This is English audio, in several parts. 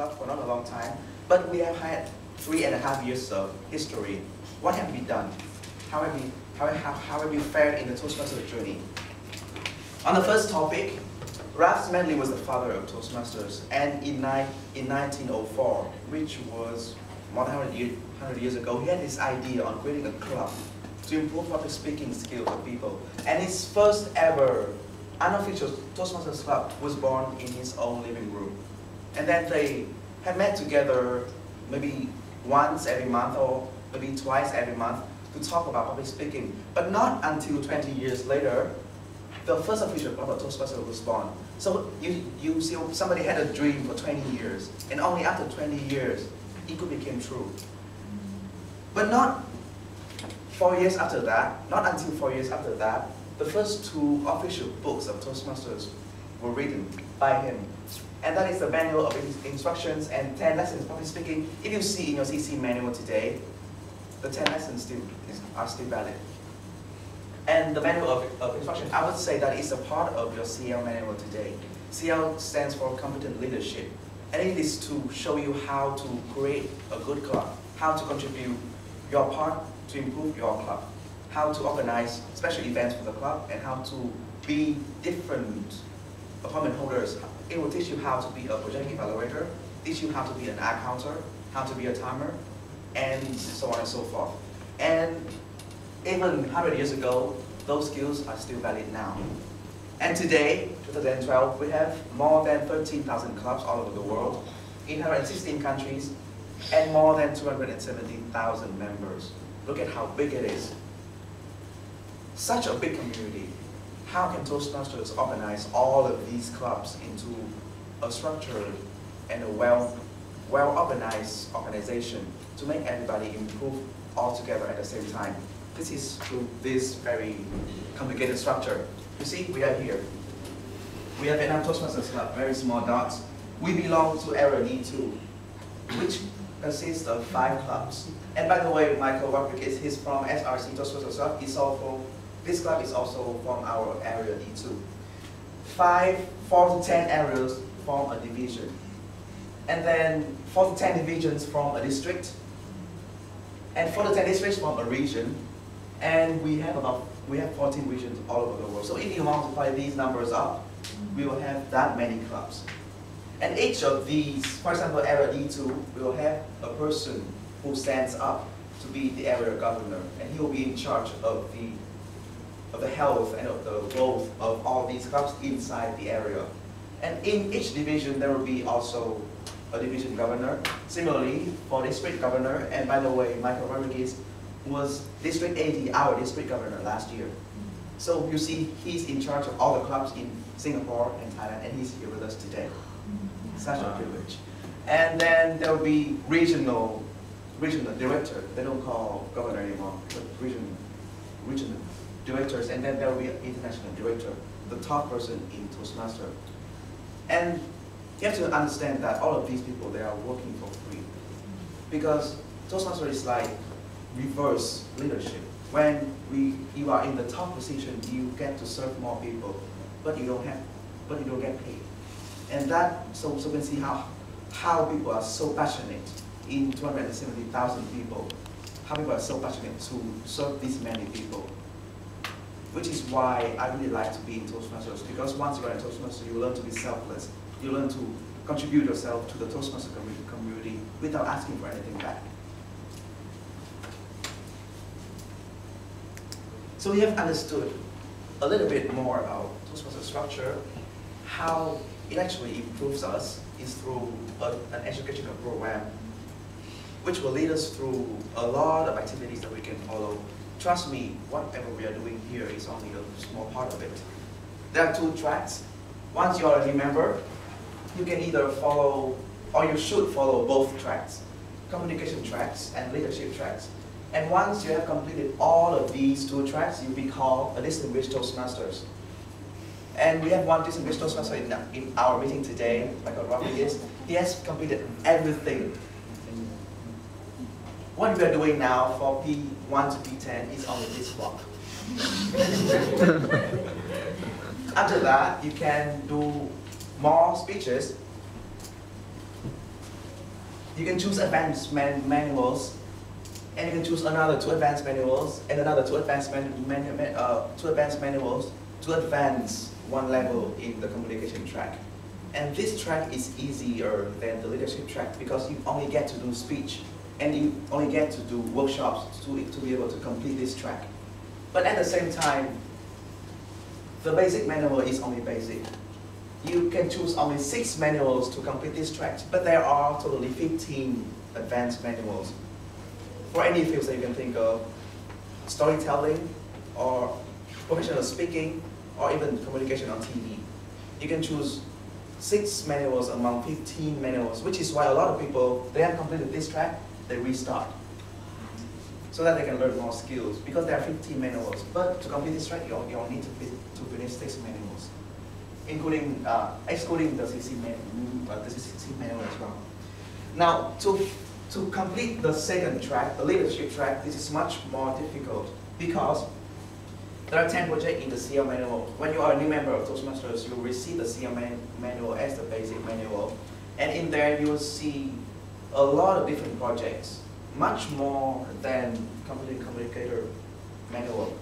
club for not a long time, but we have had 3.5 years of history. What have we done? How have we fared in the Toastmasters journey? On the first topic, Ralph Smedley was the father of Toastmasters, and in 1904, which was more than 100 years ago, he had this idea on creating a club to improve public speaking skills of people. And his first ever unofficial Toastmasters club was born in his own living room. And then they have met together maybe once every month or maybe twice every month to talk about public speaking. But not until 20 years later, the first official club of Toastmasters was born. So you see, somebody had a dream for 20 years, and only after 20 years, it could become true. But not 4 years after that, not until 4 years after that, the first 2 official books of Toastmasters were written by him. And that is the manual of instructions and 10 lessons of public speaking. If you see in your CC manual today, the 10 lessons are still valid. And the manual of instruction, I would say that is a part of your CL manual today. CL stands for competent leadership. And it is to show you how to create a good club, how to contribute your part to improve your club, how to organize special events for the club, and how to be different appointment holders. It will teach you how to be a project evaluator, teach you how to be an ad counter, how to be a timer, and so on and so forth. And even 100 years ago, those skills are still valid now. And today, 2012, we have more than 13,000 clubs all over the world, in 116 countries, and more than 270,000 members. Look at how big it is. Such a big community. How can Toastmasters organize all of these clubs into a structured and a well-organized organization to make everybody improve all together at the same time? This is through this very complicated structure. You see, we are here. We have Vietnam Toastmasters Club, very small dots. We belong to area D2, which consists of 5 clubs. And by the way, Michael Rodriguez, he's from SRC Toastmasters Club. This club is also from our area D2. 4 to 10 areas form a division. And then 4 to 10 divisions form a district. And 4 to 10 districts form a region. And we have 14 regions all over the world. So if you multiply these numbers up, we will have that many clubs. And each of these, for example, area D2, will have a person who stands up to be the area governor, and he will be in charge of the health and of the growth of all these clubs inside the area. And in each division, there will be also a division governor. Similarly, for district governor, and by the way, Michael Rodriguez was District 80, our district governor last year. So you see, he's in charge of all the clubs in Singapore and Thailand, and he's here with us today. Such a privilege. And then there will be regional director. They don't call governor anymore, but regional directors. And then there will be an international director, the top person in Toastmaster. And you have to understand that all of these people, they are working for free. Because Toastmaster is like reverse leadership. When you are in the top position, you get to serve more people, but you don't get paid. And that, so you can see how people are so passionate in 270,000 people. How people are so passionate to serve these many people. Which is why I really like to be in Toastmasters, because once you are in Toastmasters, you learn to be selfless. You learn to contribute yourself to the Toastmaster community without asking for anything back. So we have understood a little bit more about Toastmaster structure. How it actually improves us is through an educational program, which will lead us through a lot of activities that we can follow. Trust me, whatever we are doing here is only a small part of it. There are 2 tracks. Once you are a new member, you can either follow, or you should follow both tracks, communication tracks and leadership tracks. And once you have completed all of these 2 tracks, you'll be called a distinguished Toastmasters. And we have one distinguished Toastmaster in our meeting today, Michael Rodriguez. He has completed everything. What we are doing now for P1 to P10 is only this block. After that, you can do more speeches. You can choose advanced manuals, and you can choose another 2 advanced manuals, and another 2 advanced, 2 advanced manuals to advance 1 level in the communication track. And this track is easier than the leadership track because you only get to do speech, and you only get to do workshops to be able to complete this track. But at the same time, the basic manual is only basic. You can choose only 6 manuals to complete this track, but there are totally 15 advanced manuals for any fields that you can think of: storytelling, or professional speaking, or even communication on TV. You can choose 6 manuals among 15 manuals, which is why a lot of people, they have completed this track, they restart, so that they can learn more skills, because there are 15 manuals. But to complete this track, you only need to finish 6 manuals, including excluding the CC manual as well. Now, to complete the second track, the leadership track, this is much more difficult because there are 10 projects in the CL manual. When you are a new member of Toastmasters, you will receive the CL manual as the basic manual, and in there you will see a lot of different projects, much more than communicator manual.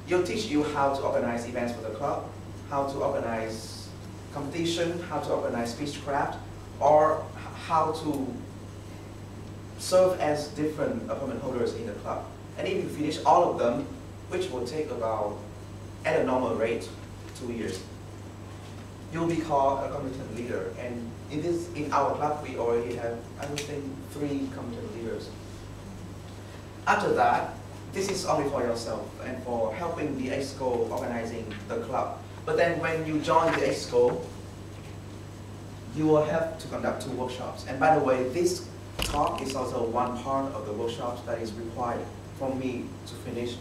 It'll teach you how to organize events for the club, how to organize competition, how to organize speechcraft, or how to serve as different appointment holders in the club. And if you finish all of them, which will take about, at a normal rate, 2 years, you'll be called a competent leader. And in our club, we already have, I would think, 3 competent leaders. After that, this is only for yourself and for helping the EXCO organizing the club. But then when you join the EXCO, you will have to conduct 2 workshops. And by the way, this talk is also one part of the workshops that is required for me to finish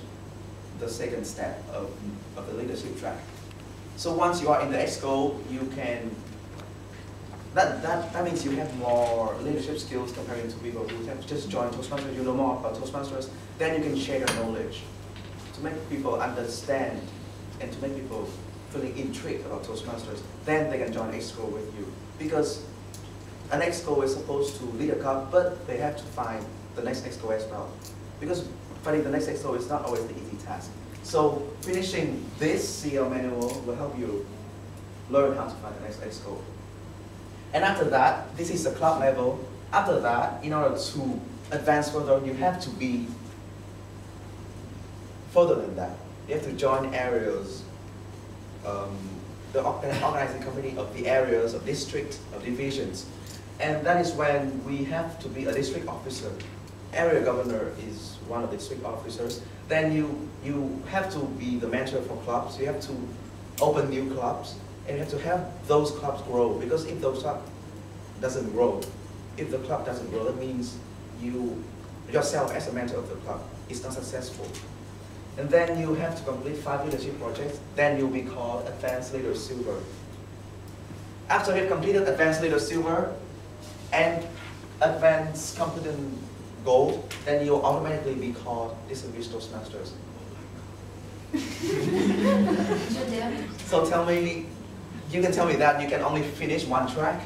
the second step of the leadership track. So once you are in the EXCO, you can, that means you have more leadership skills compared to people who have just joined Toastmasters, you know more about Toastmasters, then you can share your knowledge to make people understand and to make people feeling intrigued about Toastmasters. Then they can join EXCO with you. Because an EXCO is supposed to lead a club, but they have to find the next EXCO as well. Because finding the next EXCO is not always the easy task. So finishing this CL manual will help you learn how to find the next EXCO. And after that, this is the club level. After that, in order to advance further, you have to be further than that. You have to join areas, the organizing committee of the areas, of district, of divisions. And that is when we have to be a district officer. Area governor is one of the district officers. Then you have to be the mentor for clubs. You have to open new clubs, and you have to have those clubs grow. Because if those clubs doesn't grow, if the club doesn't grow, that means you yourself as a mentor of the club is not successful. And then you have to complete 5 leadership projects. Then you'll be called Advanced Leader Silver. After you've completed Advanced Leader Silver and Advanced Competent Gold, then you'll automatically be called Distinguished Toastmasters. So tell me, you can tell me that you can only finish 1 track?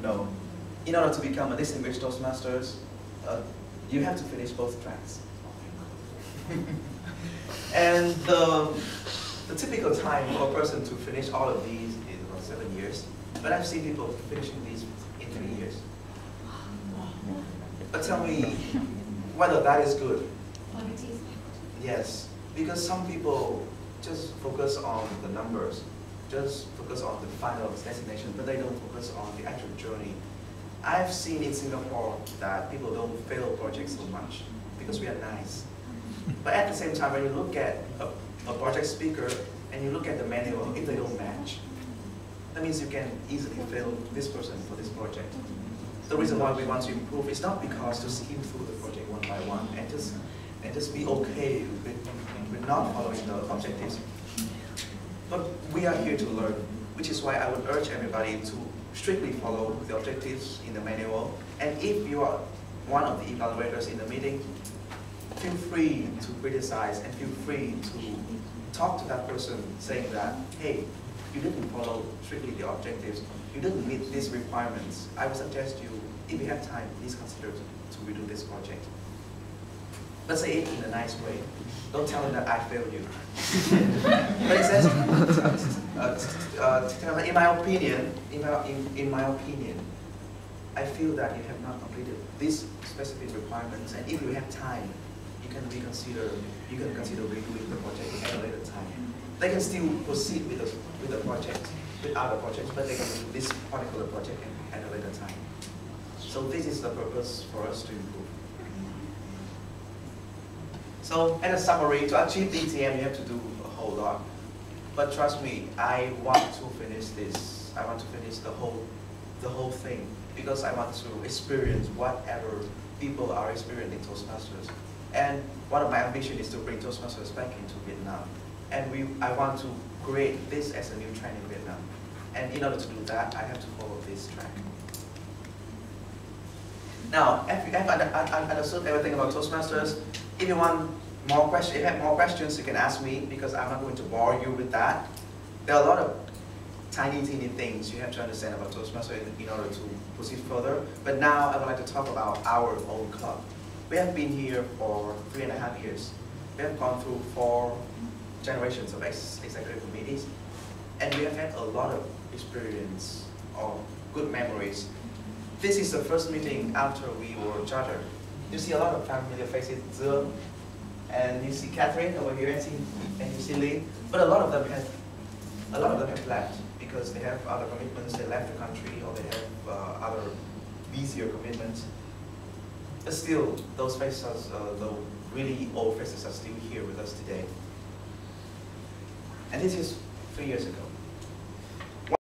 No. In order to become a Distinguished Toastmasters, you have to finish both tracks. And the typical time for a person to finish all of these is about 7 years. But I've seen people finishing these in 3 years. But tell me whether that is good. Yes, because some people just focus on the numbers, just focus on the final destination, but they don't focus on the actual journey. I've seen in Singapore that people don't fail projects so much because we are nice. But at the same time, when you look at a project speaker and you look at the manual, if they don't match, that means you can easily fail this person for this project. The reason why we want to improve is not because to skim through the project one by one and just be okay with not following the objectives. But we are here to learn, which is why I would urge everybody to strictly follow the objectives in the manual. And if you are one of the evaluators in the meeting, feel free to criticize and feel free to talk to that person saying that, hey, you didn't follow strictly the objectives, you didn't meet these requirements. I would suggest you if you have time, please consider to redo this project. But say it in a nice way. Don't tell them that I failed you. But it says, in my opinion, I feel that you have not completed these specific requirements, and if you have time, you can consider redoing the project at a later time. They can still proceed with the project, with other projects, but they can do this particular project at a later time. So this is the purpose for us to improve. So, as a summary, to achieve DTM, you have to do a whole lot. But trust me, I want to finish this. I want to finish the whole thing because I want to experience whatever people are experiencing Toastmasters. And one of my ambitions is to bring Toastmasters back into Vietnam. And I want to create this as a new trend in Vietnam. And in order to do that, I have to follow this track. Now, if you have understood everything about Toastmasters, if you want more questions, if you have more questions, you can ask me because I'm not going to bore you with that. There are a lot of tiny things you have to understand about Toastmasters in order to proceed further. But now I would like to talk about our own club. We have been here for 3.5 years. We have gone through 4 generations of executive committees, and we have had a lot of experience or good memories. This is the first meeting after we were chartered. You see a lot of familiar faces, Zhe, and you see Catherine over here, and you see Lee. But a lot of them have left because they have other commitments. They left the country, or they have other busier commitments. But still, those faces, the really old faces, are still here with us today. And this is 3 years ago.